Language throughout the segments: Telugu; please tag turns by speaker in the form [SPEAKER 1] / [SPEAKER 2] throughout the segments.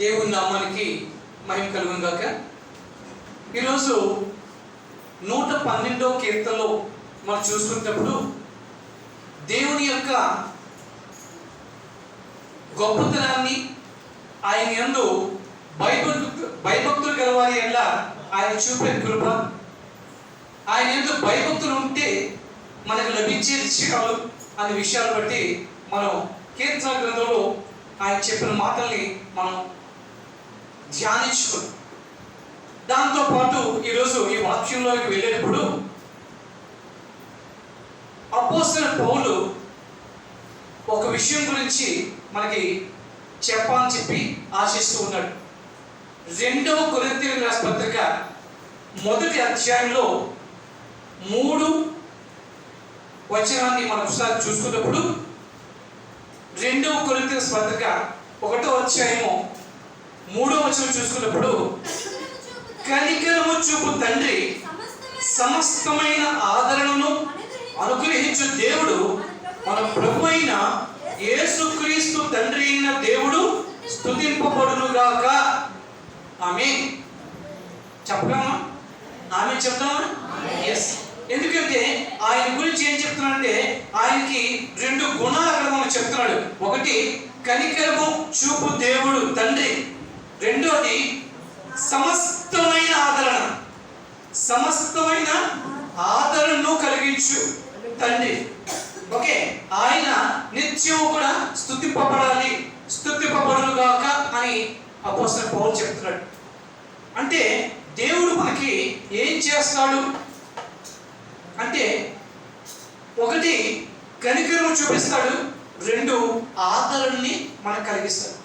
[SPEAKER 1] దేవుని నామానికి మహిమ కలుగును గాక. ఈరోజు 112వ కీర్తనలో మనం చూసుకున్నప్పుడు దేవుని యొక్క గొప్పతనాన్ని, ఆయన యందు భయభక్తులు గలవారి ఎడల ఆయన చూపే కృప, ఆయన యందు భయభక్తులు ఉంటే మనకు లభించే విషయాలు అనే విషయాలు బట్టి మనం కీర్తన గ్రంథంలో ఆయన చెప్పిన మాటల్ని మనం ధ్యానించుకున్నాం. దాంతోపాటు ఈరోజు ఈ వాక్యంలోకి వెళ్ళేటప్పుడు అపోస్తలుడైన పౌలు ఒక విషయం గురించి మనకి చెప్పాలని చెప్పి ఆశిస్తూ ఉన్నాడు. 2వ కొరింథీయులకు రాసిన పత్రిక 1వ అధ్యాయంలో 3 వచనాన్ని మనం ఒకసారి చూసుకున్నప్పుడు, 2వ కొరింథీయులకు పత్రిక 1వ అధ్యాయము 3వ వచనం చూసుకున్నప్పుడు, కనికరము చూపు తండ్రి సమస్తమైన ఆదరణను అనుగ్రహించు దేవుడు మన ప్రభు అయిన యేసుక్రీస్తు తండ్రి అయిన దేవుడు స్తుతింపబడును గాక. ఆమేన్. చెప్పగలమా? ఆమేన్ చెప్తామా? ఎస్. ఎందుకంటే ఆయన గురించి ఏం చెప్తున్నాడంటే, ఆయనకి 2 గుణాలు అక్కడ మనం చెప్తున్నాడు. ఒకటి కనికరము చూపు దేవుడు తండ్రి, రెండోది సమస్తమైన ఆదరణ, సమస్తమైన ఆదరణను కలిగించు తండ్రి. ఓకే, ఆయన నిత్యం కూడా స్తుతింపబడాలి, స్తుతింపబడును గాక అని అపోస్తలుడైన పౌలు చెప్తున్నాడు. అంటే దేవుడు మనకి ఏం చేస్తాడు అంటే, ఒకటి కనికరము చూపిస్తాడు, 2 ఆదరణని మనకు కలిగిస్తాడు.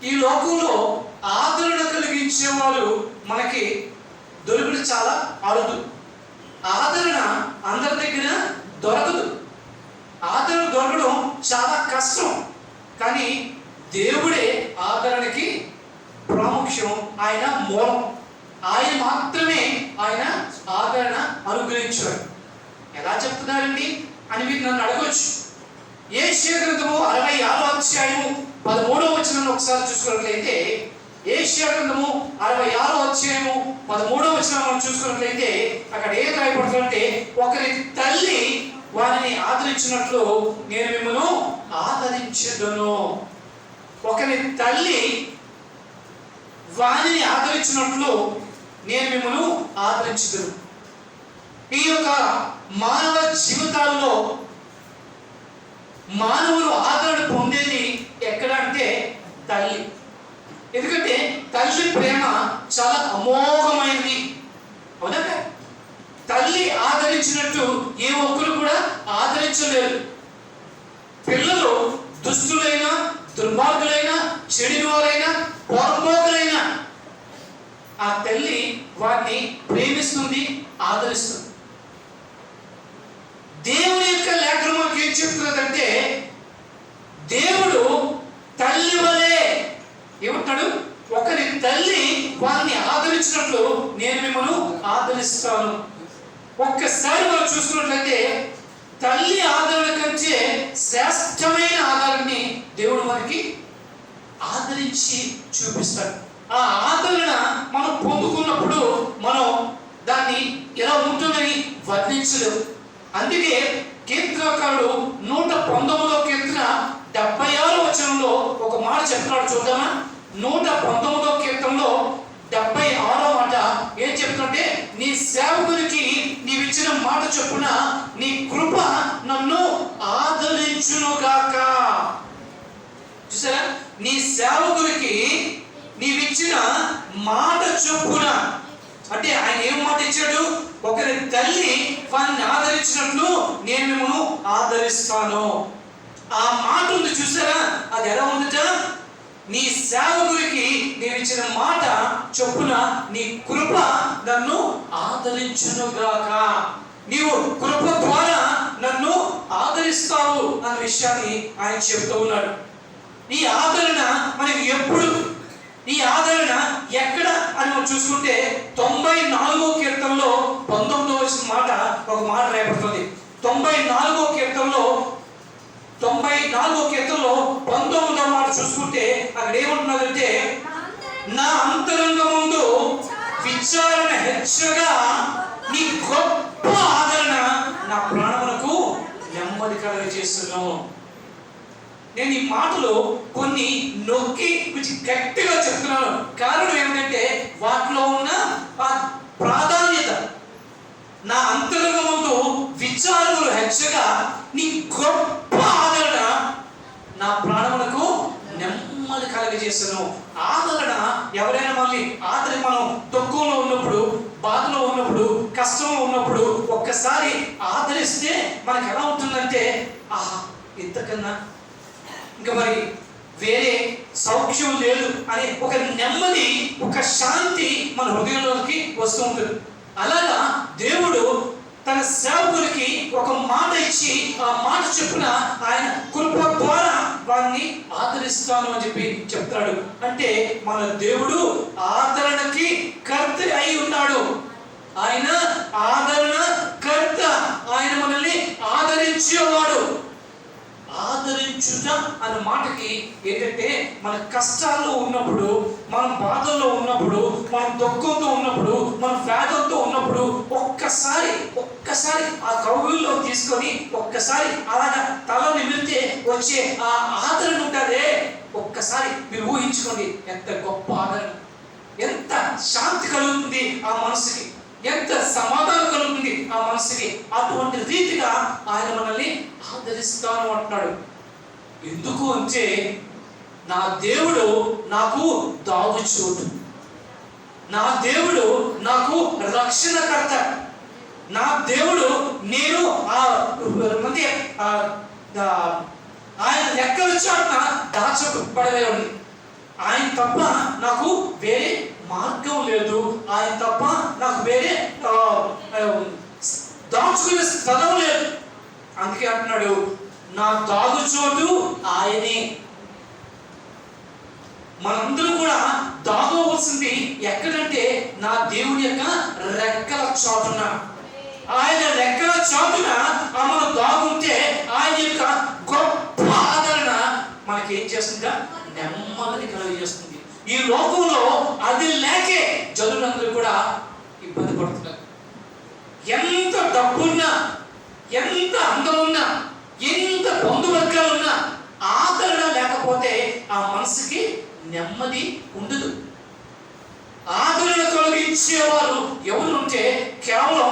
[SPEAKER 1] ఈ లోకంలో ఆదరణ కలిగించే వాళ్ళు మనకి దొరకడం చాలా అరుదు. ఆదరణ అందరి దగ్గర దొరకదు. ఆదరణ దొరకడం చాలా కష్టం. కానీ దేవుడే ఆదరణకి ప్రాముఖ్యం, ఆయన మూలం. ఆయన మాత్రమే ఆయన ఆదరణ అనుగ్రహించాడు. ఎలా చెప్తున్నారండి అని మీరు నన్ను అడగొచ్చు. యెషయా గ్రంథము 66వ అధ్యాయము 13వ వచనాన్ని ఒకసారి చూసుకున్నట్లయితే, యెషయా గ్రంథము 66వ అధ్యాయము 13వ వచనం మనం చూసుకున్నట్లయితే అక్కడ ఏం రాయబడుతుందంటే, ఒకరి తల్లి వారిని ఆదరించినట్లు నేను మిమ్మల్ని ఆదరించెదను. ఒకరి తల్లి వారిని ఆదరించినట్లు నేను మిమ్మల్ని ఆదరించెదను. ఈ యొక్క మానవ జీవితాల్లో మానవులు ఆదరణ పొందేది ఎక్కడ అంటే తల్లి. ఎందుకంటే తల్లి ప్రేమ చాలా అమోఘమైనది. అవునా? తల్లి ఆదరించినట్టు ఏ ఒక్కరు కూడా ఆదరించలేరు. పిల్లలు దుష్టులైనా, దుర్మార్గులైనా, చెడిన వారైనా, పొరపోకలైనా ఆ తల్లి వారిని ప్రేమిస్తుంది, ఆదరిస్తుంది. దేవుని యొక్క లేఖనం మనకి ఏం చెప్తున్నదంటే, దేవుడు తల్లి వలె ఏమంటాడు, ఒకరి తల్లి వారిని ఆదరించినట్లు నేను మిమ్మల్ని ఆదరిస్తాను. ఒక్కసారి మనం చూసుకున్నట్లయితే తల్లి ఆదరణ కంటే శ్రేష్టమైన ఆదరణని దేవుడు మనకి ఆదరించి చూపిస్తాడు. ఆ ఆదరణ మనం పొందుకున్నప్పుడు మనం దాన్ని ఎలా ఉంటుందని వర్ణించలేము. అందుకే కీర్తనకారుడు 119వ కీర్తన 76వ వచనంలో ఒక మాట చెప్తున్నాడు. చూద్దామా? 119వ కీర్తనలో 76వ మాట ఏం చెప్తుంటే, నీ సేవకునికి నీవిచ్చిన మాట చొప్పున నీ కృప నన్ను ఆదరించును గాక. చూసారా? నీ సేవకునికి నీవిచ్చిన మాట చొప్పున అంటే ఆయన ఏం మాట ఇచ్చాడు? ఒకరి తల్లి వారిని ఆదరించినట్లు నేను మిమ్మల్ని ఆదరిస్తాను. ఆ మాట ఉంది చూసారా? అది ఎలా ఉందట? నీ సేవకుడికి నేను ఇచ్చిన మాట చొప్పున నీ కృప నన్ను ఆదరించునుగాక. నీవు కృప ద్వారా నన్ను ఆదరిస్తావు అన్న విషయాన్ని ఆయన చెబుతూ ఉన్నాడు. ఈ ఆదరణ మనకి ఎప్పుడు, ఈ ఆదరణ ఎక్కడ అని మనం చూసుకుంటే 94వ కీర్తనలో 19వ మాట ఒక మాట రాయబడుతుంది. 94వ కీర్తనలో 94వ కీర్తనలో 19వ మాట చూసుకుంటే అక్కడ ఏమంటున్నదంటే, నా అంతరంగ ముందు విచారణ హెచ్చగా నీ గొప్ప ఆదరణ నా ప్రాణములకు నెమ్మది కలుగజేస్తున్నావు. నేను ఈ మాటలు కొన్ని నొక్కి కొంచెం గట్టిగా చెప్తున్నాను. కారణం ఏమిటంటే వాటిలో ఉన్న ప్రాధాన్యత. నా అంతరంగ ముందు విచారములు హెచ్చగా నీ గొప్ప ఆదరణ నా ప్రాణములకు నెమ్మది కలుగజేస్తున్నావు. ఆదరణ ఎవరైనా మళ్ళీ ఆదరణ మనం దుఃఖంలో ఉన్నప్పుడు, బాధలో ఉన్నప్పుడు, కష్టంలో ఉన్నప్పుడు ఒక్కసారి ఆదరిస్తే మనకు ఎలా ఉంటుందంటే ఆహా ఇంతకన్నా ఇంకా మరి వేరే సౌఖ్యం లేదు అనే ఒక నెమ్మది, ఒక శాంతి మన హృదయంలోకి వస్తూ ఉంటుంది. అలాగా దేవుడు తన సేవకులకి ఒక మాట ఇచ్చి ఆ మాట చెప్పున ఆయన కృప ద్వారా వారిని ఆదరిస్తాను అని చెప్పి చెప్తాడు. అంటే మన దేవుడు ఆదరణకి కర్త అయి ఉన్నాడు. ఆయన ఆదరణ కర్త. ఆయన మనల్ని ఆదరించేవాడు. ఆదరించుట అనే మాటకి ఏంటంటే మన కష్టాల్లో ఉన్నప్పుడు, మనం బాధల్లో ఉన్నప్పుడు, మనం దుఃఖంతో ఉన్నప్పుడు, మనం వేదంతో ఉన్నప్పుడు ఒక్కసారి ఆ కౌగిల్లో తీసుకొని ఒక్కసారి అలాగా తల నిమిరితే వచ్చే ఆ ఆదరణ ఉంటుందే. ఒక్కసారి మీరు ఊహించుకోండి, ఎంత గొప్ప ఆదరణ, ఎంత శాంతి కలుగుతుంది ఆ మనసుకి, ఎంత సమాధానం కలుగుతుంది ఆ మనసుకి. అటువంటి రీతిగా ఆయన మనల్ని ఆదరిస్తాను అంటున్నాడు. ఎందుకు అంటే నా దేవుడు నాకు దాగుచోటు, నా దేవుడు నాకు రక్షణకర్త, నా దేవుడు నేను ఆయన రెక్కల చాటున దాచబడేవాడిని. ఆయన తప్ప నాకు వేరే మార్గం లేదు. ఆయన తప్ప నాకు వేరే దాచుకునే స్థలం లేదు. అందుకే అంటున్నాడు నా దాగుచోటు ఆయనే. మనందరం కూడా దాగవలసింది ఎక్కడంటే నా దేవుని యొక్క రెక్కల చాటున. ఆయన రెక్కల చాటున మనం దాగుంటే ఆయన యొక్క గొప్ప ఆదరణ మనకి ఏం చేస్తుందా? నెమ్మదిని కలుగజేస్తుంది. ఈ లోకంలో అది లేకే జనులందరూ కూడా ఇబ్బంది పడుతున్నారు. ఎంత డబ్బున్నా, ఎంత అందం ఉన్నా, ఎంత బంధువర్గాలు ఉన్నా ఆదరణ లేకపోతే ఆ మనసుకి నెమ్మది ఉండదు. ఆదరణ కలిగించేవారు ఎవరు ఉంటే కేవలం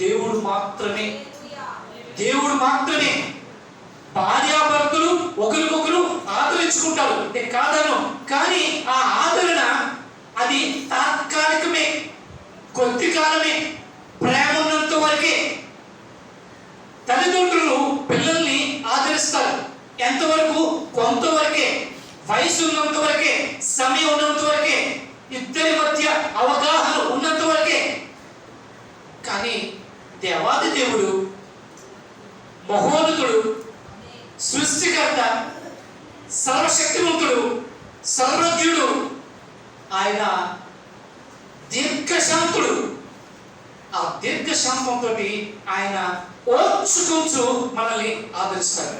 [SPEAKER 1] దేవుడు మాత్రమే. దేవుడు మాత్రమే. భార్యాభర్తలు ఒకరికొకరు ఆదరించుకుంటారు, నేను కాదను. కానీ ఆ ఆదరణ అది తాత్కాలికమే, కొద్ది కాలమే, ప్రేమ ఉన్నంత వరకే. తల్లిదండ్రులు పిల్లల్ని ఆదరిస్తారు ఎంతవరకు? కొంతవరకే, వయసు ఉన్నంత వరకే, సమయం ఉన్నంత వరకే, ఇద్దరి మధ్య అవగాహన ఉన్నంత వరకే. కానీ దేవాది దేవుడు, మహోన్నతుడు, సృష్టికర్త, సర్వశక్తివంతుడు, సర్వజ్ఞుడు, ఆయన దీర్ఘశాంతుడు. ఆ దీర్ఘశాంతంతో ఆయన ఓర్చుకుంటూ మనల్ని ఆదరిస్తాడు.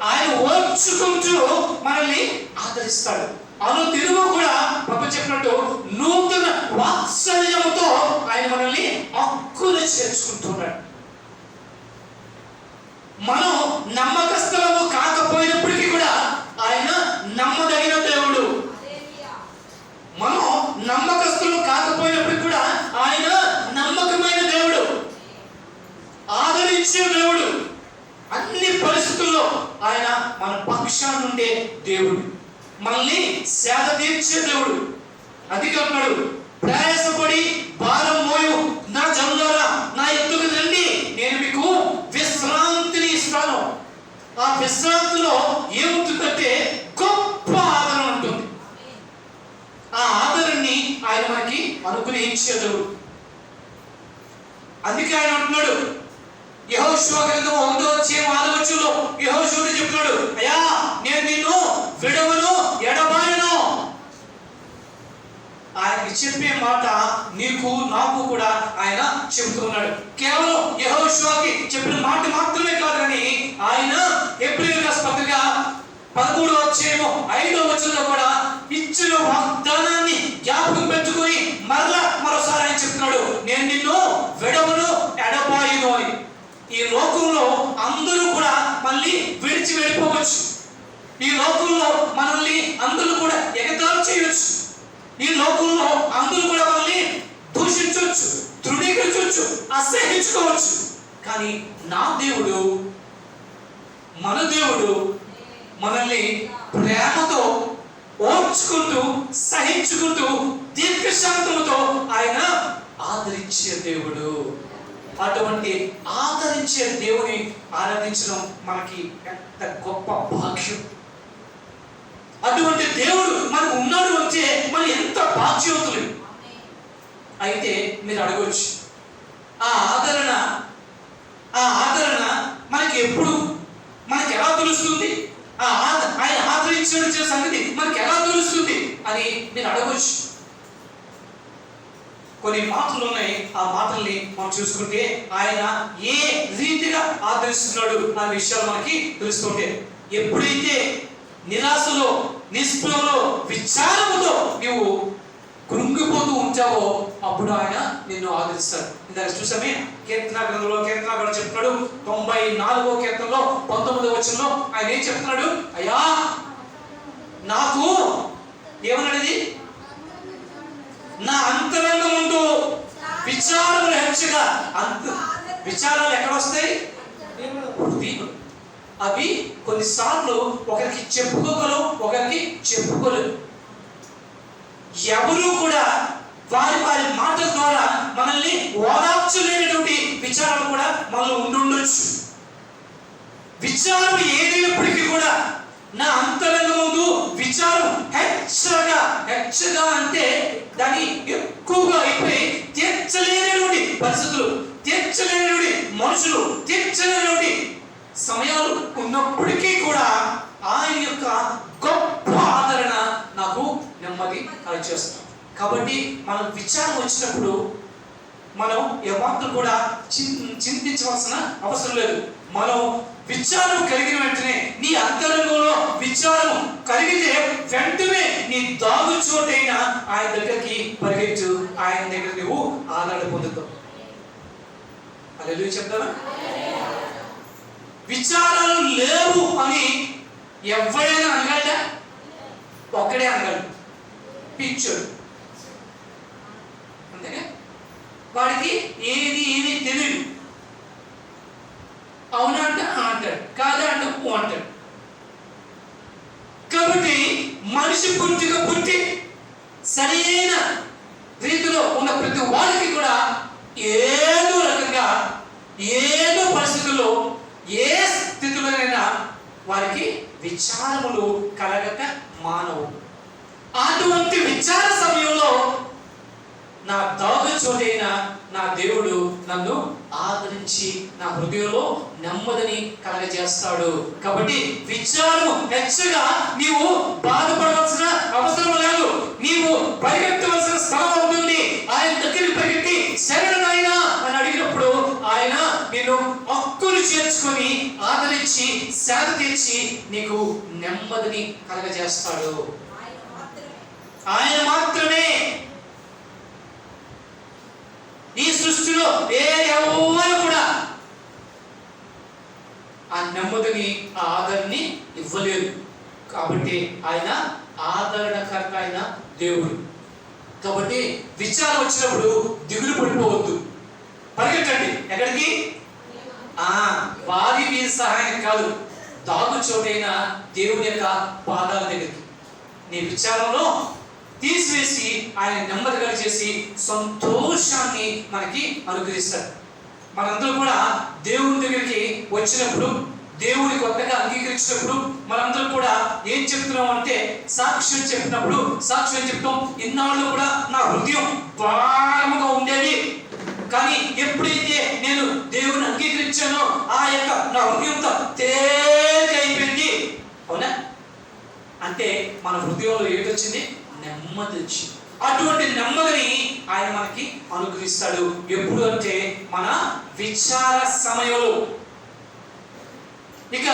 [SPEAKER 1] ఆయన ఓర్చుకుంటూ మనల్ని ఆదరిస్తాడు. అనుదినము కూడా పాపం చెప్పినట్టు నూతన వాత్సల్యముతో ఆయన మనల్ని హక్కులు చేర్చుకుంటున్నాడు. మనం నమ్మకస్తులము కాకపోయినప్పటికీ కూడా ఆయన నమ్మదగిన దేవుడు. మనం నమ్మకస్తులు కాకపోయినప్పటికీ కూడా ఆయన నమ్మకమైన దేవుడు, ఆదరించే దేవుడు. అన్ని పరిస్థితుల్లో ఆయన మన పక్షాన ఉండే దేవుడు, మనల్ని సేద తీర్చే దేవుడు. అందుకే అన్నాడు, ప్రయాసపడి భారం మోయు నా జనులారా నా ఎద్దుకు రండి, నేను మీకు విశ్రాంతిని ఇస్తాను. ఆ విశ్రాంతిలో ఏముంటుందంటే గొప్ప ఆదరణ ఉంటుంది. ఆ ఆదరణని ఆయన మనకి అనుగ్రహించే దేవుడు. అందుకే ఆయన అంటున్నాడు, యెహోషువ గ్రంథం 1:6 యెహోషువుడు చెప్తున్నాడు, అయ్యా నేను నిన్ను విడవను, ఎడబాయను. ఆయనకి చెప్పే మాట నీకు నాకు కూడా ఆయన చెబుతున్నాడు. కేవలం యెహోషువకి చెప్పిన మాట మాత్రమే కాదు, కానీ ఆయన హెబ్రీయులకు రాసిన పత్రిక 13:5 కూడా ఇచ్చిన వాగ్దానాన్ని జ్ఞాపకం పెట్టుకొని మరోసారి ఆయన చెప్తున్నాడు, నేను నిన్ను విడవను ఎడబాయను అని. ఈ లోకంలో అందరూ కూడా మళ్ళీ విడిచి వెళ్ళిపోవచ్చు. ఈ లోకంలో మనల్ని అందరూ కూడా ఎగతాళి చేయవచ్చు. ఈ లోకంలో అందరూ కూడా మనల్ని దూషించవచ్చు, తృణీకరించవచ్చు, అసహించుకోవచ్చు. కానీ నా దేవుడు, మన దేవుడు మనల్ని ప్రేమతో ఓర్చుకుంటూ, సహించుకుంటూ, దీర్ఘశాంతముతో ఆయన ఆదరించే దేవుడు. అటువంటి ఆదరించే దేవుని ఆరాధించడం మనకి ఎంత గొప్ప భాగ్యం. అటువంటి దేవుడు మనకు ఉన్నాడు అంటే మనం ఎంత భాగ్యవంతులు. అయితే మీరు అడగవచ్చు, ఆ ఆదరణ మనకి ఎప్పుడు, మనకి ఎలా తెలుస్తుంది? ఆయన ఆదరించే సంగతి మనకి ఎలా తెలుస్తుంది అని మీరు అడగవచ్చు. కొన్ని మాటలు ఉన్నాయి. ఆ మాటల్ని మనం చూసుకుంటే ఆయన ఏ రీతిగా ఆదరిస్తున్నాడు అనే విషయాలు మనకి తెలుస్తుంటే, ఎప్పుడైతే నిరాశలో, నిస్పృహలో, విచారముతో నువ్వు కృంగిపోతూ ఉంటావో అప్పుడు ఆయన నిన్ను ఆదరిస్తాడు. ఇందాక చూసామే కీర్తన గ్రంథంలో కీర్తనకారుడు చెప్తున్నాడు, 94వ కీర్తనలో 19వ వచనంలో ఆయన ఏం చెప్తున్నాడు? అయ్యా నాకు ఏమన్నాడు, నా అంతరంగముందు విచారములు హెచ్చగా. విచారాలు ఎక్కడ వస్తాయి? హృదయం. అవి కొన్నిసార్లు ఒకరికి చెప్పుకోగలవు, ఒకరికి చెప్పుకోలేవు. ఎవరు కూడా వారి వారి మాటల ద్వారా మనల్ని ఓదార్చలేనటువంటి విచారాలు కూడా మనలో ఉండొచ్చు. విచారం ఏదైనప్పటికీ కూడా నా అంతరంగముందు విచారం హెచ్చగా అంటే దాన్ని ఎక్కువగా అయిపోయి తీర్చలేనటువంటి పరిస్థితులు, తీర్చలేనటువంటి మనుషులు, తీర్చలేనటువంటి సమయాలు ఉన్నప్పటికీ కూడా ఆయన యొక్క గొప్ప ఆదరణ నాకు నెమ్మది కలిగజేస్తాం. కాబట్టి మనం విచారం వచ్చినప్పుడు మనం ఏమాత్రం కూడా చింతించవలసిన అవసరం లేదు. మనం విచారం కలిగిన వెంటనే, నీ అంతరంగంలో విచారం కలిగితే వెంటనే నీ దాగు చోటైన ఆయన దగ్గరికి పరిగెత్తు. ఆయన దగ్గర నువ్వు ఆదరణ పొందుతావు. హల్లెలూయా చెప్తారా? విచారాలు లేవు అని ఎవరైనా అనగలడా? ఒక్కడే అనగలడు, పిచ్చోడు. అంతేగా, వాడికి ఏది తెలియదు. అవునా అంటే అంటాడు, కాదా అంటే అంటాడు. కాబట్టి మనిషి పుట్టి సరైన రీతిలో ఉన్న ప్రతి వారికి కూడా ఏదో రకంగా, ఏదో పరిస్థితుల్లో, ఏ స్థితిలోనైనా వారికి విచారములు కలగక మానవు. అటువంటి విచార సమయంలో నా దాగు చోటైన నా దేవుడు నన్ను ఆదరించి నా హృదయంలో నెమ్మదిని కలగజేస్తాడు. కాబట్టి విచారము హెచ్చగా నీవు బాధపడవలసిన అవసరం లేదు. నీవు పరిగెత్తవలసిన స్థలం ఉంటుంది. ఆయన దగ్గరికి పరిగెత్తి శరణైనా అని అడిగినప్పుడు ఆయన నిన్ను హక్కులు చేర్చుకొని ఆదరించి సేద తీర్చి నీకు నెమ్మదిని కలగజేస్తాడు. ఆయన మాత్రమే. ఈ సృష్టిలో ఎవరు కూడా ఆ నెమ్మదిని, ఆ ఆదరణని ఇవ్వలేరు. కాబట్టి ఆయన ఆదరణకర్త అయిన దేవుడు. కాబట్టి విచారం వచ్చినప్పుడు దిగులు పడిపోవద్దు, పరిగెట్టండి. ఎక్కడికి? వారి మీ సహాయం కాదు, దాగు చోటైన దేవుని యొక్క పాదాల దగ్గరికి. నీ విచారంలో తీసివేసి ఆయన నెమ్మది కలిగేసి సంతోషాన్ని మనకి అనుగ్రహిస్తాడు. మనందరూ కూడా దేవుని దగ్గరికి వచ్చినప్పుడు, దేవుని కొత్తగా అంగీకరించినప్పుడు మనందరూ కూడా ఏం చెప్తున్నాం అంటే సాక్ష్యం చెప్పినప్పుడు సాక్ష్యం చెప్తాం. ఇన్నాళ్ళు కూడా నా హృదయం భారముగా ఉండేది, కానీ ఎప్పుడైతే నేను దేవుని అంగీకరించానో ఆ యొక్క నా హృదయంతో తేలికైపోయింది. అవునా? అంటే మన హృదయంలో ఏదొచ్చింది? నెమ్మది వచ్చింది. అటువంటి నెమ్మదిని ఆయన మనకి అనుగ్రహిస్తాడు. ఎప్పుడు అంటే మన విచార సమయంలో. ఇక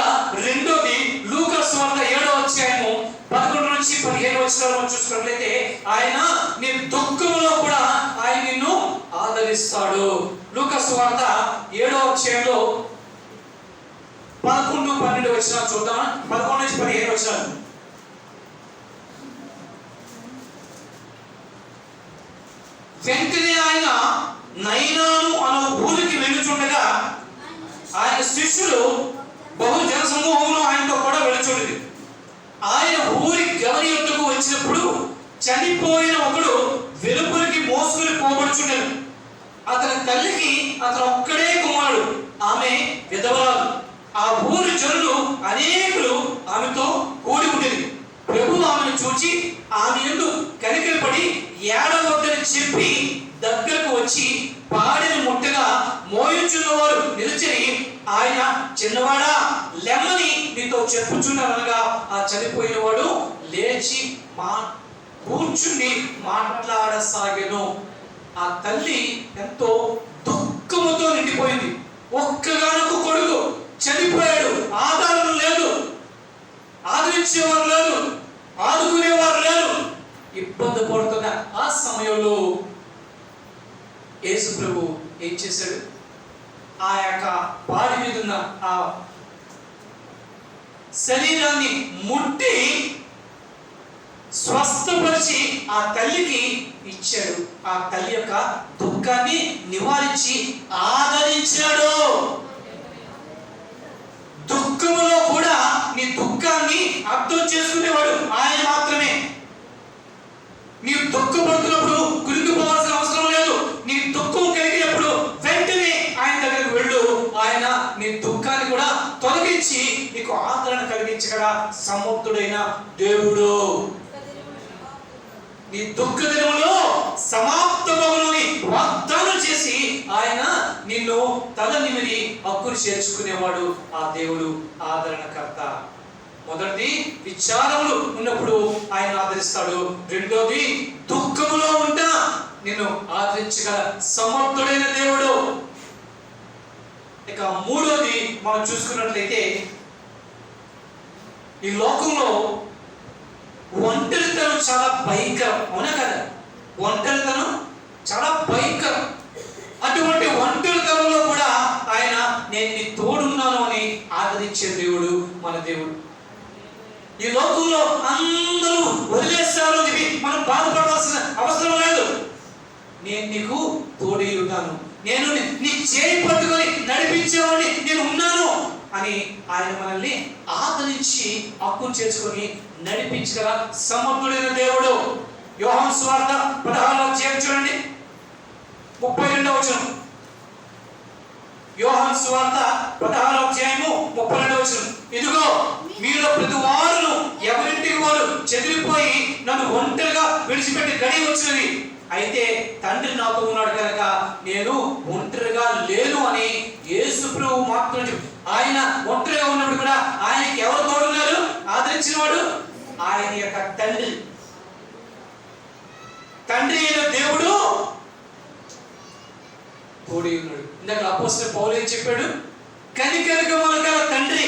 [SPEAKER 1] రెండోది లూకా సువార్త 7వ అధ్యాయము 11 నుంచి 15 వచనాలు మనం చూసుకున్నట్లయితే ఆయన నీ దుఃఖంలో కూడా ఆయన నిన్ను ఆదరిస్తాడు. లూకా సువార్త 7వ అధ్యాయంలో 11, 12 వచనాలు చూద్దాం. 11 నుంచి 15 వచనాలు. వెంటనే ఆయన నైనాను అనే ఊరికి వెళ్ళుచుండగా ఆయన శిష్యులు బహు జన సమూహంలో ఆయనతో కూడా వెళ్ళుచుండేది. ఆయన ఊరి గవని యొద్దకు వచ్చినప్పుడు చనిపోయిన ఒకడు వెలుపలికి మోసుకుని పోబడుచుండెను. అతని తల్లికి అతను ఒక్కడే కుమారుడు, ఆమె విధవరాలు. ఆ ఊరి జనులు అనేకులు ఆమెతో కూడి ఉండేది. ప్రభువు ఆమెను చూచి ఆమె యందు కనికరపడి ఏడవద్దని చెప్పి దగ్గరకు వచ్చి పాడిని ముట్టగా మోయుచున్నవారు నిలిచిని ఆయన, చిన్నవాడా లెమ్మని నీతో చెప్పుచున్నారనగా ఆ చనిపోయిన వాడు లేచి కూర్చుని మాట్లాడసాగెను. ఆ తల్లి ఎంతో దుఃఖముతో నిండిపోయింది. ఒక్కగానొక్క కొడుకు చనిపోయాడు, ఆధారం లేదు, ఆదరించేవారు లేరు, ఆదుకునేవారు లేరు. ఇబ్బంది పడుతున్న ఆ సమయంలో యేసు ప్రభు ఏం చేశాడు? ఆ యొక్క పాడి మీద ఉన్న ఆ శరీరాన్ని ముట్టి స్వస్థపరిచి ఆ తల్లికి ఇచ్చాడు. ఆ తల్లి యొక్క దుఃఖాన్ని నివారించి ఆదరించాడు. దుఃఖములో కూడా నీ దుఃఖాన్ని అర్థం చేసుకునేవాడు ఆయన మాత్రమే. నీ దుఃఖపడుతున్నప్పుడు కురికిపోవాల్సిన అవసరం లేదు. నీ దుఃఖం కలిగినప్పుడు వెంటనే ఆయన దగ్గరకు వెళ్ళు. ఆయన నీ దుఃఖాన్ని కూడా తొలగించి నీకు ఆదరణ కలిగించగల సమర్థుడైన దేవుడు. నీ దుఃఖ దినములో సమాప్తమగునని వాగ్దానం చేసి ఆయన నిన్ను తల నిమిరి హక్కును చేర్చుకునేవాడు ఆ దేవుడు, ఆదరణకర్త. మొదటిది విచారములు ఉన్నప్పుడు ఆయన ఆదరిస్తాడు. రెండోది దుఃఖములో ఉంటా నిన్ను ఆదరించగల సమర్థుడైన దేవుడు. ఇక మూడోది మనం చూసుకున్నట్లయితే ఈ లోకంలో ఒంటరితనం చాలా భయంకరం, అవునా కదా? ఒంటరితనం చాలా భయంకరం. అటువంటి ఒంటరితనంలో కూడా ఆయన నేను నీ తోడున్నాను అని ఆదరించే దేవుడు మన దేవుడు. ఈ లోకంలో అందరూ వదిలేస్తారు అని చెప్పి మనం బాధపడాల్సిన అవసరం లేదు. నేను నీకు తోడై ఉన్నాను, నేను నీ చేయి పట్టుకొని నడిపించేవాడిని నేను ఉన్నాను అని ఆయన మనల్ని ఆదరించి హక్కును చేసుకొని నడిపించగల సమర్థుడైన దేవుడు. యోహాను సువార్త 16వ అధ్యాయం చూడండి, 32వ వచనం. యోహాను సువార్త 16వ అధ్యాయము 32వ వచనం. ఇదిగో మీలో ప్రతి వారును ఎవరింటికి వారు చెదిరిపోయి నన్ను ఒంటరిగా విడిచిపెట్టి గడి వచ్చినది. అయితే తండ్రి నాతో ఉన్నాడు కనుక నేను ఒంటరిగా లేను అని యేసు ప్రభువు మాత్రం ఆయన ఒంటరిగా ఉన్నప్పుడు కూడా ఆయనకి ఎవరు తోడున్నారు? ఆదరించిన వాడు ఆయన యొక్క తండ్రి. తండ్రి అయిన దేవుడు తోడి ఉన్నాడు. ఇందాక అపోస్తలుడు పౌలు ఏం చెప్పాడు? కనికరము గల తండ్రి,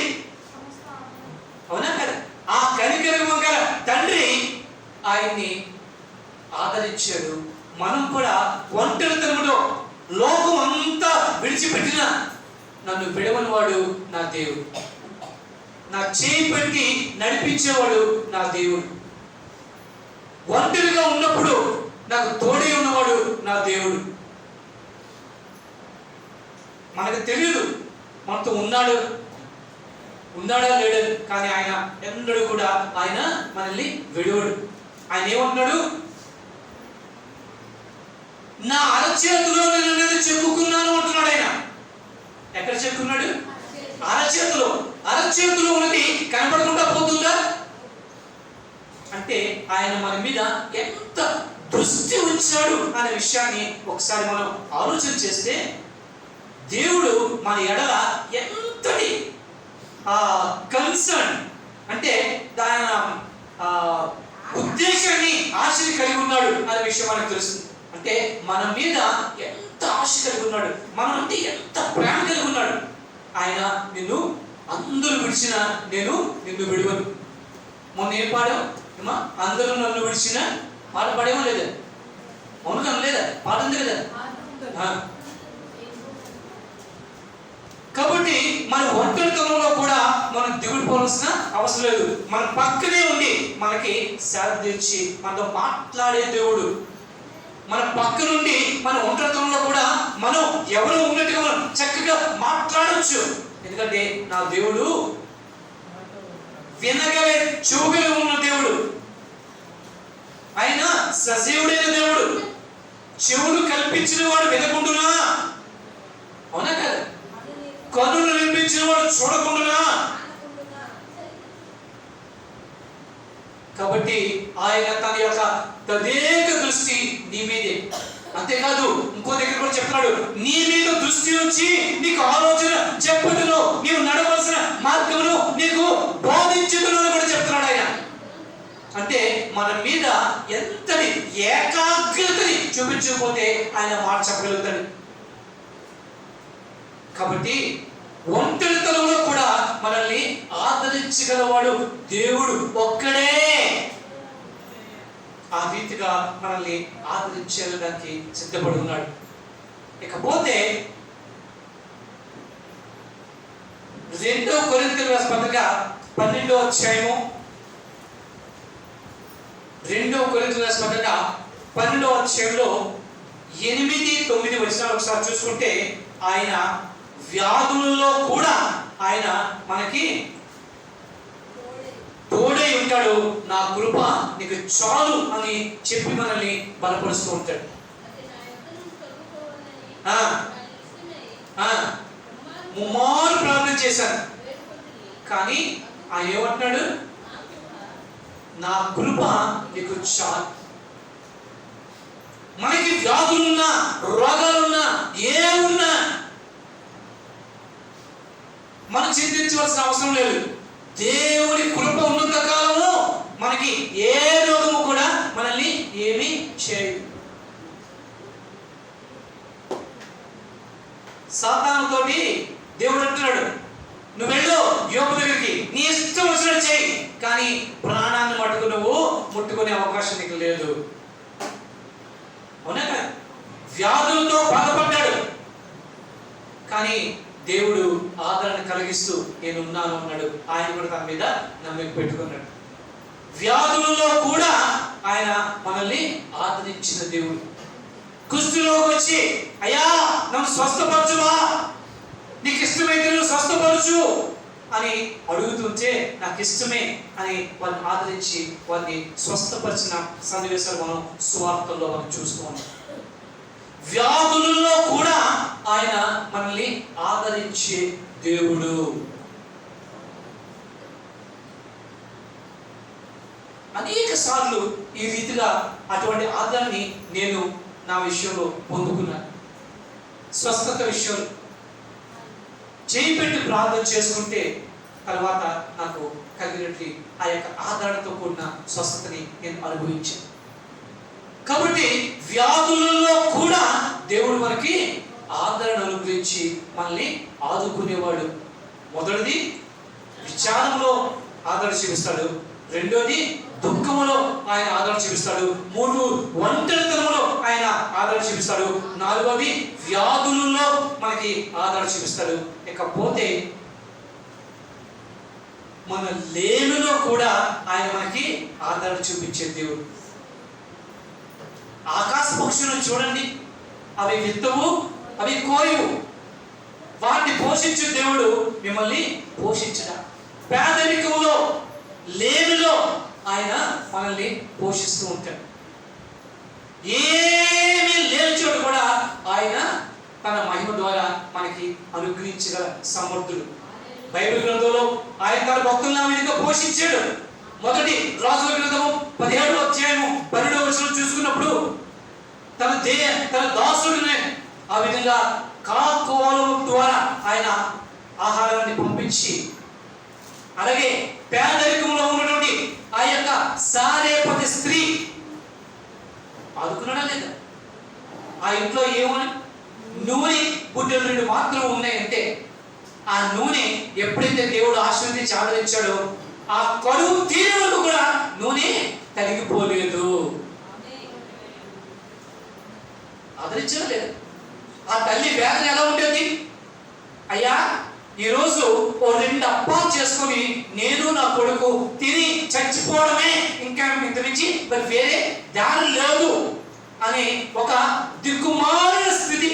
[SPEAKER 1] అవునా కదా? ఆ కనికరము గల తండ్రి ఆయన్ని ఆదరించాడు. మనం కూడా ఒంటరితనంలో లోకం అంతా విడిచిపెట్టిన నన్ను విడవని వాడు నా దేవుడు, నా చేయి పెట్టి నడిపించేవాడు నా దేవుడు. ఒంటరిగా ఉన్నప్పుడు నాకు తోడే ఉన్నవాడు నా దేవుడు. మనకు తెలియదు మనతో ఉన్నాడా లేడని, కానీ ఆయన ఎన్నడూ కూడా ఆయన మనల్ని విడవడు. ఆయన ఏమంటున్నాడు? నా అరచేతిలో నేను చెప్పుకున్నాను అంటున్నాడు ఆయన. ఎక్కడ చెప్పుకున్నాడు? అరచేతిలో. అరచేతిలో ఉన్నది కనపడకుండా పోతుందా? అంటే ఆయన మన మీద ఎంత దృష్టి ఉంచాడు అనే విషయాన్ని ఒకసారి మనం ఆలోచన చేస్తే దేవుడు మన ఎడల ఎంతటి కన్సర్న్ అంటే దాని ఉద్దేశాన్ని ఆశని కలిగి ఉన్నాడు అనే విషయం మనకు తెలుస్తుంది. అంటే మన మీద ఎంత ఆశ కలిగి ఉన్నాడు, మనం అంటే ఎంత ప్రేమ కలిగి ఉన్నాడు. ఆయన నిన్ను అందరూ విడిచినా నేను నిన్ను విడువను. మొన్న ఏం పాడాం? ఏమా అందరూ నన్ను విడిచిన పాట పాడేమో లేదా? అవును లేదా? పాట ఉంది కదా. కాబట్టి మన ఒంటరితనంలో కూడా మనం దిగులు పోవాల్సిన అవసరం లేదు. మన పక్కనే ఉండి మనకి సేద తీర్చి మనతో మాట్లాడే దేవుడు మన పక్క నుండి మన ఒంటరితనంలో కూడా మనం ఎవరు ఉన్నట్టుగా మనం చక్కగా మాట్లాడవచ్చు. ఎందుకంటే నా దేవుడు వినగలే చెవుగలి ఉన్న దేవుడు. ఆయన సజీవుడైన దేవుడు. చెవులు కల్పించిన వాడు వినకుండునా? అవునా కదా? కన్నులు నిర్మించిన వాడు చూడకుండునా? కాబట్టి ఆయన తన యొక్క తదేక దృష్టి నీ మీదే. అంతేకాదు ఇంకో దగ్గర కూడా చెప్తున్నాడు, నీ మీద దృష్టి ఉంచి నీకు ఆలోచన చెప్పుదును, నీవు నడవలసిన మార్గమును నీకు బోధించుదును అని కూడా చెప్తున్నాడు ఆయన. అంటే మన మీద ఎంతటి ఏకాగ్రతని చూపించకపోతే ఆయన మాట చెప్పగలుగుతాడు. కాబట్టి ఒంటరితనంలో కూడా మనల్ని ఆదరించగలవాడు దేవుడు ఒక్కడే. ఆ రీతిగా మనల్ని ఆదరించడానికి సిద్ధపడి ఉన్నాడు. ఇకపోతే 2 కొరింథీయుల పత్రిక 12వ అధ్యాయము 2 కొరింథీయుల పత్రిక 12వ అధ్యాయంలో 8-9 వచనాలు ఒకసారి చూసుకుంటే, ఆయన వ్యాధులలో కూడా ఆయన మనకి తోడై ఉంటాడు, నా కృప నీకు చాలు అని చెప్పి మనల్ని బలపరుస్తూ ఉంటాడు. ముమ్మారు ప్రార్థన చేశాను, కానీ ఆయన ఏమంటున్నాడు? నా కృప నీకు చాలు. మనకి వ్యాధులున్నా రోగాలున్నా ఏమున్నా మనం చింతించవలసిన అవసరం లేదు. దేవుడి కృప ఉన్నంత కాలము మనకి ఏ రోగము కూడా మనల్ని ఏమీ చేయదు. సాతానుతోటి దేవుడు అంటున్నాడు, నువ్వు వెళ్ళు యోబు దగ్గరికి, నీ ఇష్టం వచ్చినట్టు చేయి, కానీ ప్రాణాన్ని మట్టుకు నువ్వు ముట్టుకునే అవకాశం నీకు లేదు. అవునా కదా? వ్యాధులతో బాధపడ్డాడు, కానీ దేవుడు ఆదరణ కలిగిస్తూ నేను ఉన్నాను అన్నాడు. ఆయన కూడా తన మీద నమ్మిక పెట్టుకున్నాడు. వ్యాధులలో కూడా ఆయన మనల్ని ఆదరించిన దేవుడు. కుష్ఠరోగం వచ్చి అయ్యా నన్ను స్వస్థపరచువా, నీకు ఇష్టమైతే నువ్వు స్వస్థపరచు అని అడుగుతుంటే నాకు ఇష్టమే అని వాళ్ళని ఆదరించి వారిని స్వస్థపరిచిన సన్నివేశాలు మనం సువార్తల్లో మనం చూస్తూ ఉన్నాం. వ్యాధులలో కూడా ఆయన మనల్ని ఆదరించే దేవుడు. అనేక సార్లు ఈ రీతిగా అటువంటి ఆదరణని నేను నా విషయంలో పొందుకున్నాను. స్వస్థత విషయంలో చేయి పెట్టి ప్రార్థన చేసుకుంటే తర్వాత నాకు కలిగినట్టు ఆ యొక్క ఆదరణతో కూడిన స్వస్థతని నేను అనుభవించాను. కాబట్టి వ్యాధులలో కూడా దేవుడు మనకి ఆదరణ అనుగ్రహించి మనల్ని ఆదుకునేవాడు. మొదటిది విచారంలో ఆదరణ చూపిస్తాడు, రెండోది దుఃఖములో ఆయన ఆదరణ చూపిస్తాడు, 3 ఒంటరితనంలో ఆయన ఆదరణ చూపిస్తాడు, 4వది వ్యాధులలో మనకి ఆదరణ చూపిస్తాడు. ఇకపోతే మన లేమిలో కూడా ఆయన మనకి ఆదరణ చూపించే దేవుడు. ఆకాశ పక్షులను చూడండి, అవి విత్తవు, అవి కోయవు, వాటిని పోషించే దేవుడు మిమ్మల్ని పోషించడా. పేదరికంలో లేమిలో ఆయన మనల్ని పోషిస్తూ ఉంటాడు. ఏమీ లేని చోటు కూడా ఆయన తన మహిమ ద్వారా మనకి అనుగ్రహించగల సమర్థుడు. బైబిల్ గ్రంథంలో ఆయన తన భక్తులను విధంగా పోషించాడు. మొదటి రాజుల గ్రంథము 17వ అధ్యాయము 12వ వచనం చూసుకున్నప్పుడు తన దాసుడిని ఆ విధంగా కాకువాల ద్వారా ఆయన ఆహారాన్ని పంపించి, అలాగే పేదరికంలో ఉన్నటువంటి ఆ యొక్క సారేపతి స్త్రీ ఆదుకున్నాడా లేదా? ఆ ఇంట్లో ఏమని నూనె బుడ్డలు 2 మాత్రం ఉన్నాయంటే, ఆ నూనె ఎప్పుడైతే దేవుడు ఆశీర్వదించి ఆదరించాడో ఆ కరువు తీరే వరకు కూడా నూనె తరిగిపోలేదు. ఆదరించలేదు. ఆ తల్లి వేదన ఎలా ఉండేది? అయ్యా ఈరోజు ఓ 2 అప్పాలు చేసుకొని నేను నా కొడుకు తిని చచ్చిపోవడమే, ఇంకా ఇంతమించి మరి వేరే దారి లేదు అని ఒక దిక్కుమాలిన స్థితి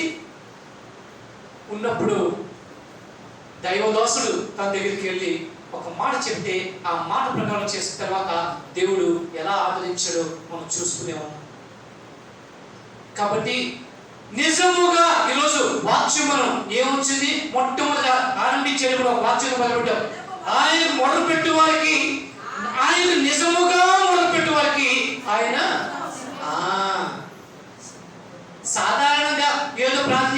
[SPEAKER 1] ఉన్నప్పుడు దైవదాసుడు తన దగ్గరికి వెళ్ళి ఒక మాట చెప్తే ఆ మాట ప్రకారం చేసిన తర్వాత దేవుడు ఎలా ఆదరించాడో మనం చూసుకునే ఉన్నాం. కాబట్టి నిజముగా ఈరోజు వాక్యం మనం ఏమొచ్చింది? మొట్టమొదట ఆరంభించేటప్పుడు ఒక వాక్యం మొదలుపెట్టాం. ఆయన మొదలుపెట్టు వారికి, ఆయన నిజముగా మొదలుపెట్టు వారికి ఆయన సాధారణంగా ఏదో ప్రార్థన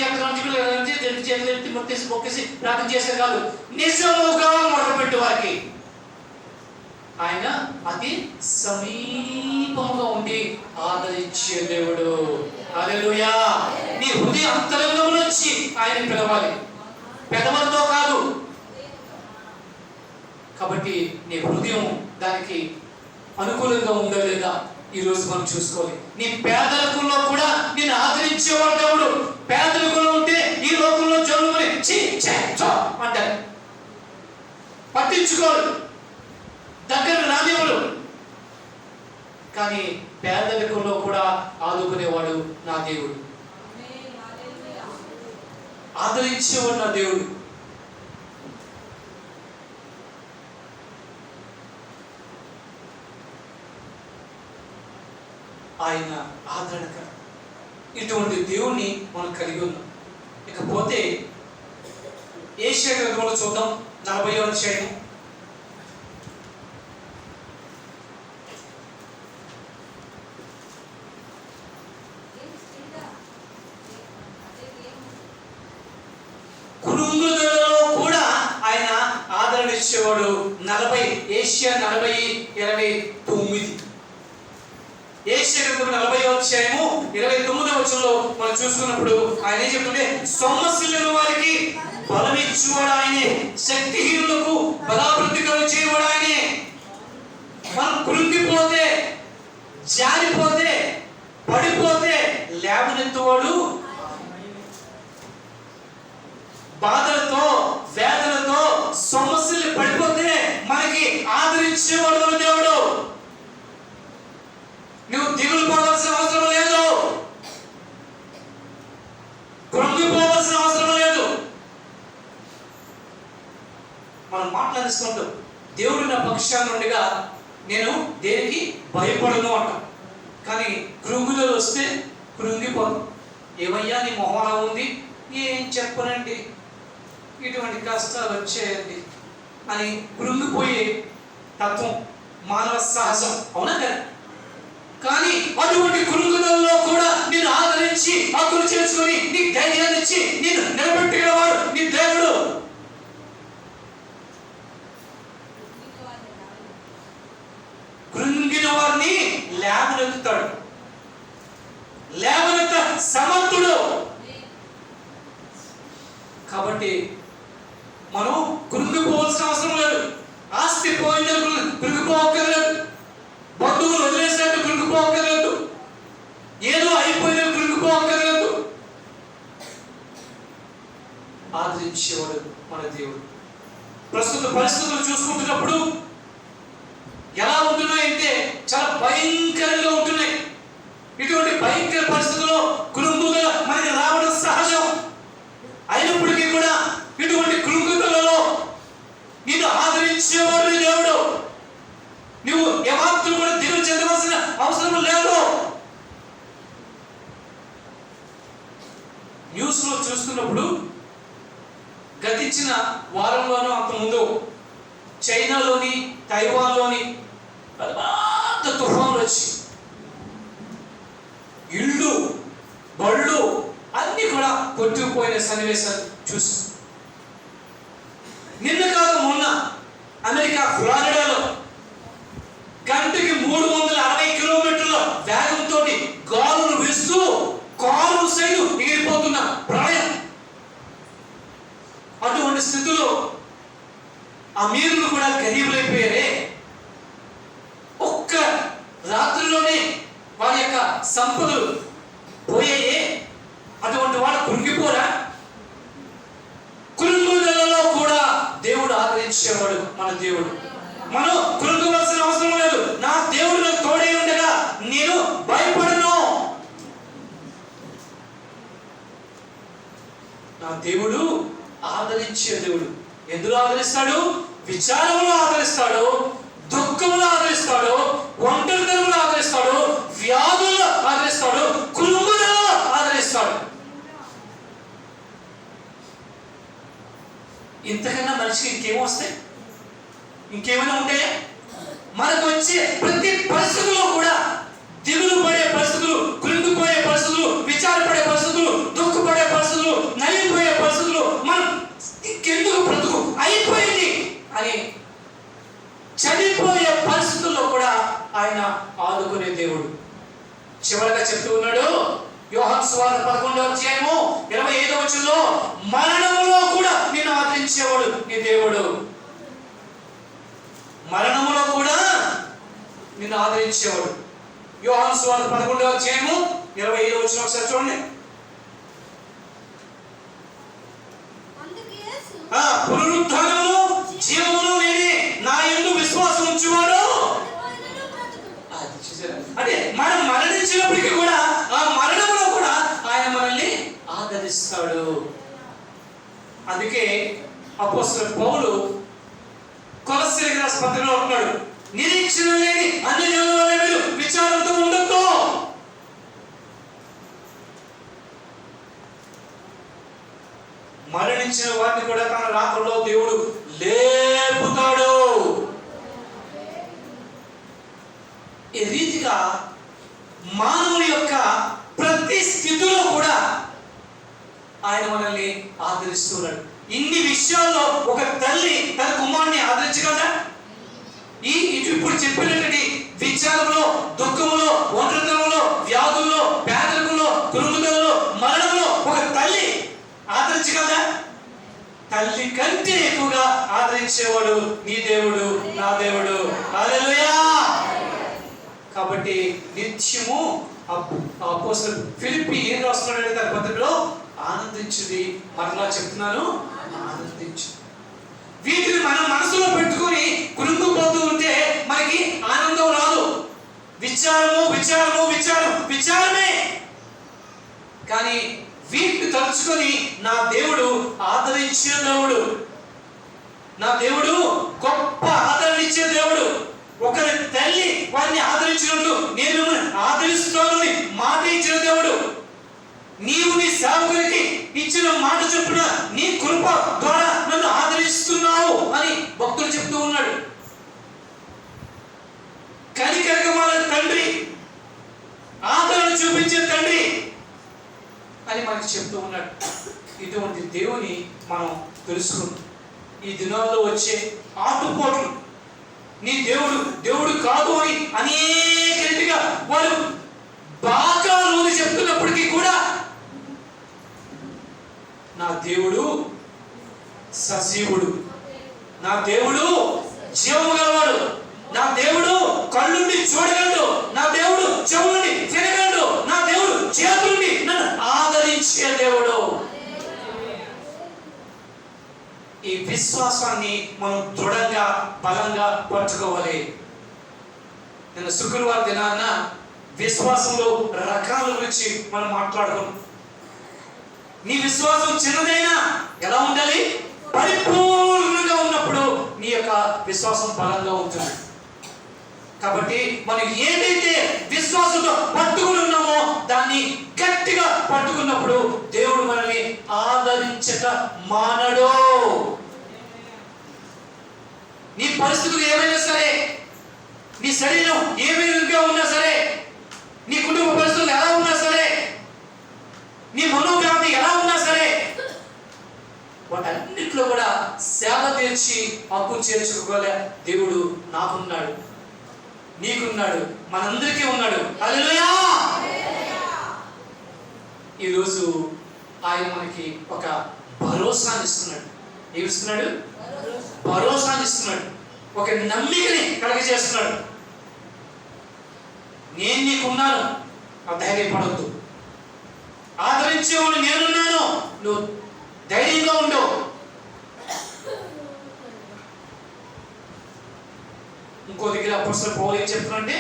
[SPEAKER 1] మొక్కేసి ప్రార్థన చేసే కాదు, నిజముగా మొదలుపెట్టు వారికి ఆయన అతి సమీపంగా ఉండి ఆదరించే దేవుడు. హల్లెలూయా. నీ హృదయ అంతరంగం నుంచి ఆయన పిలవాలి, పెదవులతో కాదు. కాబట్టి నీ హృదయం దానికి అనుకూలంగా ఉందా లేదా ఈరోజు మనం చూసుకోవాలి. నీ పేదరికంలో కూడా నేను ఆదరించేవాడు దేవుడు. పేదరికంలో ఉంటే ఈ లోకంలో జనులు అంటారు, పట్టించుకోడు, దగ్గర రానివాడు. కానీ పేదరికంలో కూడా ఆదుకునేవాడు నా దేవుడు, ఆదరించేవాడు నా దేవుడు. ఆయన ఆదరణకర. ఇటువంటి దేవుణ్ణి మనం కలిగి ఉన్నాం. ఇకపోతే యెషయా గ్రంథంలో చూద్దాం, 40వ అధ్యాయం. కురుంగుదలలో కూడా ఆయన ఆదరణ ఇచ్చేవాడు. 40 యెషయా 40:29. యెషయా గ్రంథం 40వ అధ్యాయము 29వ వచనంలో మనం చూసుకున్నప్పుడు ఆయన ఏం చెప్తుంటే, సొమ్మసిల్లిన వారికి బలం ఇచ్చేవాడు ఆయనే, శక్తిహీనులకు బలాభివృద్ధి కలుగజేయవాడు ఆయనే. మనం కృంగిపోతే, జారిపోతే, పడిపోతే లేవనెత్తువాడు. బాధలతో, వేదనతో, సమస్యలు పడిపోతే మనకి ఆదరించేవాడు మన దేవుడు. నువ్వు దిగులు పడవలసిన అవసరం లేదు, కృంగిపోవలసిన అవసరం లేదు. మనం మాట్లాడుకుంటాం, దేవుడు నా పక్షాన ఉండగా నేను దేనికి భయపడను అంటాం. కానీ కృంగుదలు వస్తే కృంగిపోతాం. ఏమయ్యా నీ మొహం అలా ఉంది, ఏం చెప్పనండి, ఇటువంటి కష్టాలు వచ్చేయండి అని కృంగిపోయే తత్వం మానవ సహజం, అవునా కదా? కానీ అటువంటి కృంగుదలలో కూడా నేను ఆదరించి హక్కులు చేసుకొని నీకు ధైర్యాన్ని ఇచ్చి నేను నిలబెట్టుకునేవాడు నీ దేవుడు. కృంగిన వారిని లేవనెత్తుతాడు, లేవనెత్త సమర్థుడు. కాబట్టి మనం కృంగిపోవాల్సిన అవసరం లేదు. ఆస్తి పోయిందని కృంగిపోవక్కర్లేదు, బంధువులు వదిలేసినట్టు కృంగిపోవక్కర్లేదు, ఏదో అయిపోయినట్టు కృంగిపోవక్కర్లేదు. ఆదరించేవాడు మన దేవుడు. ప్రస్తుత పరిస్థితులు చూసుకుంటున్నప్పుడు ఎలా ఉంటున్నాయంటే చాలా భయంకరంగా ఉంటున్నాయి. ఇటువంటి భయంకర పరిస్థితుల్లో కృంగుదల మనకి రావడం సహజం. అయినప్పటికీ కూడా ఇటువంటి కృంగుదలలో నిన్ను ఆదరించేవాడు దేవుడు. నువ్వు ఏమాత్రం కూడా దిగులు చెందవలసిన అవసరం లేదు. న్యూస్ లో చూస్తున్నప్పుడు గతించిన వారంలోనూ అంతకుముందు చైనాలోని, తైవాన్లోని పెద్ద తుఫాన్లు వచ్చి ఇళ్ళు, బళ్ళు అన్ని కూడా కొట్టుకుపోయిన సన్నివేశాలు చూసి, నిన్న కాదు మొన్న అమెరికా ఫ్లోరిడాలో గంటకి 360 కిలోమీటర్ల వేగంతో గాలులు వీస్తూ కారు సైడు ఎగిరిపోతున్న ప్రళయం. అటువంటి స్థితిలో ఆ మీరులు కూడా గరీబులైపోయారే. రాత్రిలోనే వారి యొక్క సంపదలు పోయాయే, అటువంటి వాడు కృంగిపోరా? కృంగుదలలో కూడా దేవుడు ఆదరించేవాడు మన దేవుడు. మనం కృంగవలసిన అవసరం లేదు. నా దేవుడు నాకు తోడై ఉండగా నేను భయపడను. నా దేవుడు ఆదరించే దేవుడు. ఎందులో ఆదరిస్తాడు? విచారంలో ఆదరిస్తాడు, దుఃఖంలో ఆదరిస్తాడు, ఒంటరితనంలో ఆదరిస్తాడు, వ్యాధుల్లో ఆదరిస్తాడు, కృంగుదలలో ఆదరిస్తాడు. ఇంతకన్నా మనిషికి ఇంకేమొస్తాయి? ఇంకేమైనా ఉంటాయా? మనకు వచ్చే ప్రతి పరిస్థితుల్లో కూడా దిగులు పడే పరిస్థితులు, కృంగిపోయే పరిస్థితులు, విచారపడే పరిస్థితులు, దుఃఖపడే పరిస్థితులు, నలిగిపోయే పరిస్థితులు, మనం ఇంకెందుకు బ్రతుకు అయిపోయింది అని చనిపోయే పరిస్థితుల్లో కూడా ఆయన ఆదుకునే దేవుడు. చివరిగా చెప్తూ ఉన్నాడు యోహాను సువార్త 11:25 మరణములో కూడా నిన్ను ఆదరించేవాడు నీ దేవుడు. మరణములో కూడా నిన్ను ఆదరించేవాడు. యోహాను సువార్త 11:25 ఒకసారి చూడండి. పునరుత్థానమును జీవమును నేనే, నా యందు విశ్వాసం ఉంచువాడు. అంటే మనం మరణించినప్పటికీ కూడా ఆ మరణంలో కూడా ఆయన మనల్ని ఆదరిస్తాడు. అందుకే అపోస్తలుడు పౌలు కొలస్సీయులకు రాసిన పత్రికలో అంటున్నాడు, నిరీక్షణ లేని అన్ని జనుల వలె మీరు విచారంతో ఉండొద్దు. మరణించిన వారిని కూడా తన రాకడలో దేవుడు లేపుతాడు. ఈ రీతిగా మానవుని యొక్క ప్రతి స్థితిలో కూడా ఆయన మనల్ని ఆదరిస్తున్నాడు. ఇన్ని విషయాల్లో ఒక తల్లి తన కుమారుని ఆదరించగలదా? ఇప్పుడు చెప్పినటువంటి విచారంలో, దుఃఖంలో, ఒంటరితనంలో, వ్యాధుల్లో, పేదరికంలో, కృంగుదలలో, మరణంలో ఒక తల్లి ఆదరించగలదా? తల్లి కంటే ఎక్కువగా ఆదరించేవాడు నీ దేవుడు, నా దేవుడు. హల్లెలూయా. కాబట్టి నిత్యము అపోస్తలుడు ఫిలిప్పీ ఏం రాస్తున్నాడంటే తన పత్రికలో, ఆనందించుడి. మరలా చెప్తున్నాను, ఆనందించు. వీటిని మనం మనసులో పెట్టుకొని కృంగిపోతూ ఉంటే మనకి ఆనందం రాదు. విచారము విచారము విచారం విచారమే. కానీ వీటిని తలుచుకొని నా దేవుడు ఆదరించే దేవుడు, నా దేవుడు గొప్ప ఆదరణ ఇచ్చే దేవుడు. ఒకరి తల్లి వారిని ఆదరించినట్లు నేను మిమ్మల్ని ఆదరిస్తానని మాట ఇచ్చిన దేవుడు. నీవు నీ సేవకునికి ఇచ్చిన మాట చొప్పున నీ కృప ద్వారా నన్ను ఆదరిస్తున్నావు అని భక్తుడు చెప్తూ ఉన్నాడు. కనికరగమాల తండ్రి, ఆదరణ చూపించే తండ్రి అని మనకి చెప్తూ ఉన్నాడు. ఇటువంటి దేవుని మనం తెలుసుకుందాం. ఈ దినాల్లో వచ్చే ఆటుపోట్లు నీ దేవుడు దేవుడు కాదు అని అనేక రీతిగా వారు బాగా రోజు చెప్తున్నప్పటికీ కూడా నా దేవుడు సజీవుడు, నా దేవుడు జీవము గలవాడు, నా దేవుడు కళ్ళుండి చూడగలడు, నా దేవుడు చెవులుండి తినగలడు, నా దేవుడు చేతులుండి నన్ను ఆదరించే దేవుడు. ఈ విశ్వాసాన్ని మనం దృఢంగా బలంగా పట్టుకోవాలి. నేను శుక్రవారం దినాన్న విశ్వాసంలో రకాల గురించి మనం మాట్లాడుకున్నాం. నీ విశ్వాసం చిన్నదైనా ఎలా ఉండాలి? పరిపూర్ణంగా ఉన్నప్పుడు నీ యొక్క విశ్వాసం బలంగా ఉంటుంది. కాబట్టి మనం ఏదైతే విశ్వాసంతో పట్టుకుని ఉన్నామో దాన్ని గట్టిగా పట్టుకున్నప్పుడు దేవుడు మనల్ని ఆదరించక మానడు. నీ పరిస్థితులు ఏమైనా సరే, నీ శరీరం ఏమైనా ఉన్నా సరే, నీ కుటుంబ పరిస్థితులు ఎలా ఉన్నా సరే, నీ మనోవ్యాధి ఎలా ఉన్నా సరే, వాటన్నిటిలో కూడా సేవ తీర్చి హక్కు చేర్చుకోగల దేవుడు నాకున్నాడు, నీకున్నాడు, మనందరికీ ఉన్నాడు. హల్లెలూయా. ఈరోజు ఆయన మనకి ఒక భరోసాని ఇస్తున్నాడు. ఏమిస్తున్నాడు? భరోసాని ఇస్తున్నాడు. ఒక నమ్మికని కలగజేస్తున్నాడు. నేను నీకున్నాను, ధైర్యపడొద్దు. ఆదరించేవాడు నేనున్నాను, నువ్వు ధైర్యంగా ఉండు. ఇంకో దగ్గర అపోస్తలుడు పౌలు ఏం చెప్తున్నాడంటే,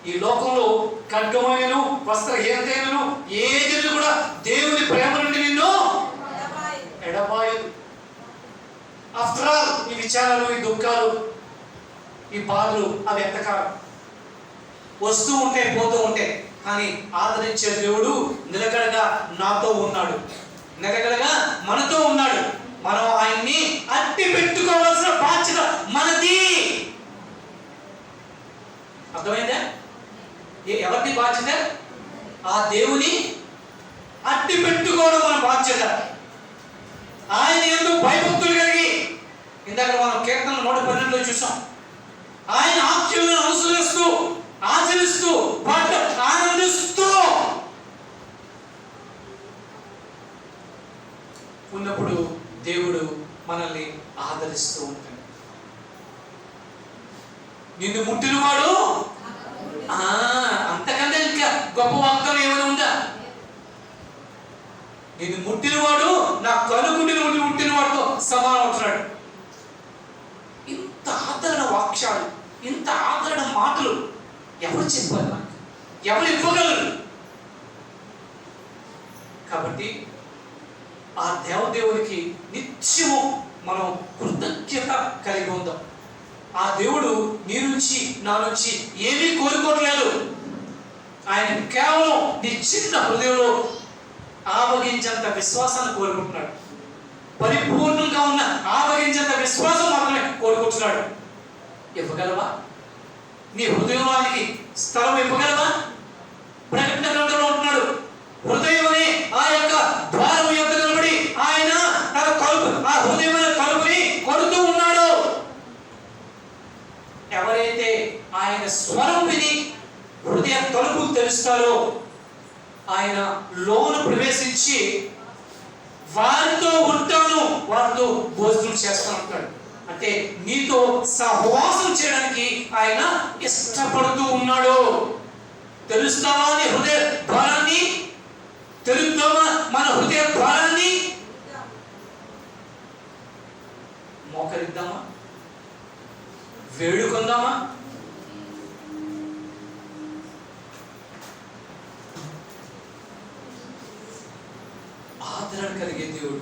[SPEAKER 1] ఈ లోకంలో ఖడ్గమైనను వస్త్రహీనతైనను ఏది కూడా దేవుని ప్రేమ నుండి నిన్ను ఎడబాయదు. ఆఫ్టర్ ఆల్ ఈ విచారాలు, ఈ దుఃఖాలు, ఈ బాధలు అవి ఎంతకాలం వస్తూ ఉంటాయి, పోతూ ఉంటాయి. కానీ ఆదరించే దేవుడు నిలకడగా నాతో ఉన్నాడు, నిలకడగా మనతో ఉన్నాడు. మనం ఆయన్ని అట్టి పెట్టుకోవాల్సిన బాధ్యత మనది. అర్థమైందా? ఎవరిది బాధ్యత? ఆ దేవుని అట్టి పెట్టుకోవడం మన బాధ్యత. ఆయన ఎందుకు భయభక్తులు కలిగి, ఇందాక మనం కీర్తన 112లో చూసాం, ఆయన ఆజ్ఞలను అనుసరిస్తూ ఆచరిస్తూ ఆనందిస్తూ ఉన్నప్పుడు దేవుడు మనల్ని ఆదరిస్తూ ఉంటాడు. నిన్ను ముట్టినవాడు, అంతకంటే ఇంకా గొప్ప వాగ్దానం ఏమైనా ఉందా? నిన్ను ముట్టినవాడు నా కనుగుండిని ముట్టిన వాడితో సమానం అవుతున్నాడు. ఇంత ఆదరణ వాక్యాలు, ఇంత ఆదరణ మాటలు ఎవరు చెప్పారు? నాకు ఎవరు ఇవ్వగలరు? కాబట్టి ఆ దేవదేవునికి నిత్యము మనం కృతజ్ఞత కలిగి ఉందాం. ఆ దేవుడు నీ నుంచి నా నుంచి ఏమీ కోరుకోవట్లేదు. ఆయన కేవలం నీ చిన్న హృదయంలో ఆవగించేంత విశ్వాసాన్ని కోరుకుంటున్నాడు. పరిపూర్ణంగా ఉన్న ఆవగించేంత విశ్వాసం మాత్రమే కోరుకుంటున్నాడు. ఇవ్వగలవా? నీ హృదయానికి స్థలం ఇవ్వగలవా? ప్రకటన గ్రంథంలో ఉంటున్నాడు, హృదయం అనే ఆ యొక్క ద్వారం యొక్క నిలబడి ఆయన తన కలుపు, ఆ హృదయమైన కలుపుని కొడుతూ ఉన్నాడు. ఎవరైతే ఆయన స్వరం విని హృదయ తలుపులు తెరుస్తారో ఆయన లోను ప్రవేశించి వారితో ఉంటాను, వారితో భోజనం చేస్తాను అంటాడు. అంటే నీతో సహవాసం చేయడానికి ఆయన ఇష్టపడుతూ ఉన్నాడు. తెలుస్తావా నీ హృదయ ద్వారాన్ని? తెలుద్దామా మన హృదయ ద్వారాన్ని? మోకరిద్దామా? వేడుకుందామా? ఆదరణ కలిగే దేవుడు,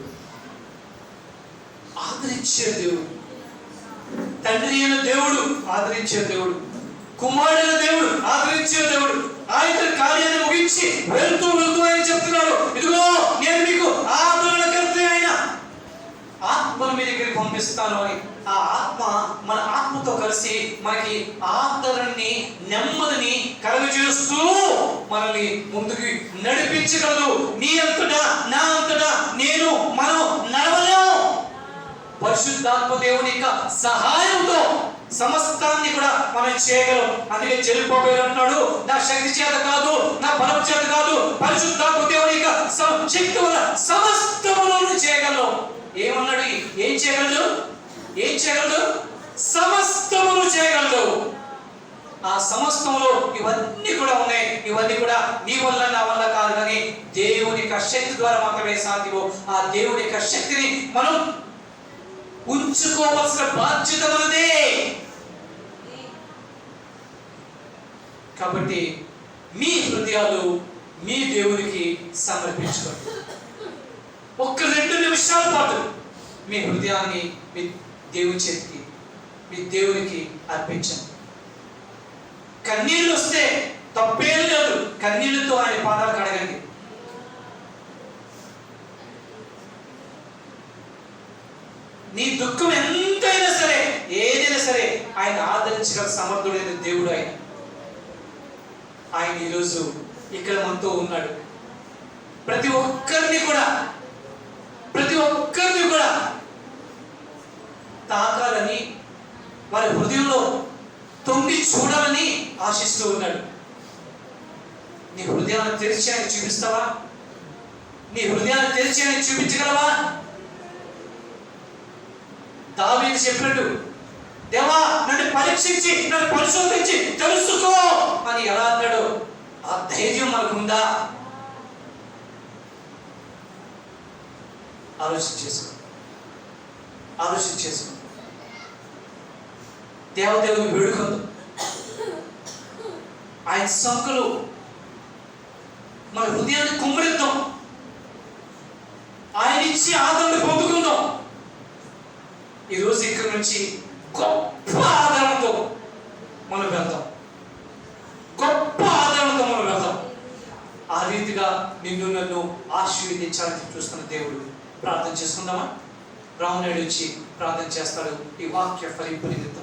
[SPEAKER 1] ఆదరించే దేవుడు, తండ్రి అయిన దేవుడు ఆదరించే దేవుడు, కుమారుడైన దేవుడు ఆదరించే దేవుడు. ఆయన కార్యాన్ని ముగించి వెళ్తూ ఆయన చెప్తున్నాడు, ఇదిగో నేను మీకు ఆదరణకర్త అయిన ఆత్మను మీ దగ్గరికి పంపిస్తాను అని. ఆ ఆత్మ మన ఆత్మతో కలిసి మనకి ఆదరణని, నెమ్మదిని కలుగజేస్తూ మనల్ని ముందుకు నడిపించగలదు. నీ అంతటా నా అంతటా నేను మనం నడవలేము. పరిశుద్ధాత్మ దేవుని యొక్క సహాయంతో సమస్తాన్ని కూడా మనం చేయగలం. అందుకే చెల్లిపోయి అంటున్నాడు, నా శక్తి చేత కాదు, నా బలం చేత కాదు, పరిశుద్ధాత్మ దేవుని యొక్క శక్తి వల్ల సమస్తమును చేయగలం. ఏమన్నాడు? ఏం చేయగలడు? ఏం చేయగలడు? సమస్తమును చేయగలడు. ఆ సమస్తంలో ఇవన్నీ కూడా ఉన్నాయి. ఇవన్నీ కూడా నీ వల్ల నా వల్ల కాదు, కానీ దేవుని యొక్క శక్తి ద్వారా మాత్రమే సాధ్యము. ఆ దేవుని యొక్క శక్తిని మనం ఉంచుకోవాల్సిన బాధ్యత మనదే. కాబట్టి మీ హృదయాలు మీ దేవునికి సమర్పించుకోండి. ఒక్క 2 నిమిషాల పాటు మీ హృదయాన్ని మీ దేవుని చేతికి, మీ దేవునికి అర్పించండి. కన్నీళ్ళు వస్తే తప్పేం లేదు, కన్నీళ్లతో ఆయన పాదాలు కడగండి. నీ దుఃఖం ఎంతైనా సరే, ఏదైనా సరే ఆయన ఆదరించగల సమర్థుడైన దేవుడు ఆయన. ఆయన ఈరోజు ఇక్కడ మనతో ఉన్నాడు. ప్రతి ఒక్కరిని కూడా తాకాలని, వారి హృదయంలో తొంగి చూడాలని ఆశిస్తూ ఉన్నాడు. నీ హృదయాన్ని తెరిచి ఆయన చూపిస్తావా? నీ హృదయాన్ని తెరిచి ఆయన చూపించగలవా? దావీదు చెప్పినట్టు దేవా నన్ను పరీక్షించి నన్ను పరిశోధించి తెలుసుకో అని ఎలా అన్నాడు? ఆ ధైర్యం మనకుందా? ఆలోచన చేసుకో. దేవదేవుని వేడుకుందాం. ఆయన సంకులు మన హృదయాన్ని కుమ్మరిద్దాం. ఆయన ఇచ్చి ఆదరణ పొందుకుందాం. ఈరోజు ఇక్కడ నుంచి గొప్ప ఆదరణతో మనం వెళ్తాం. ఆ రీతిగా నిన్ను నన్ను ఆశీర్వదించాలని చూస్తున్న దేవుడు. ప్రార్థన చేసుకుందామా? రామునాయుడు వచ్చి ప్రార్థన చేస్తాడు ఈ వాక్య ఫలింపు నిమిత్తం.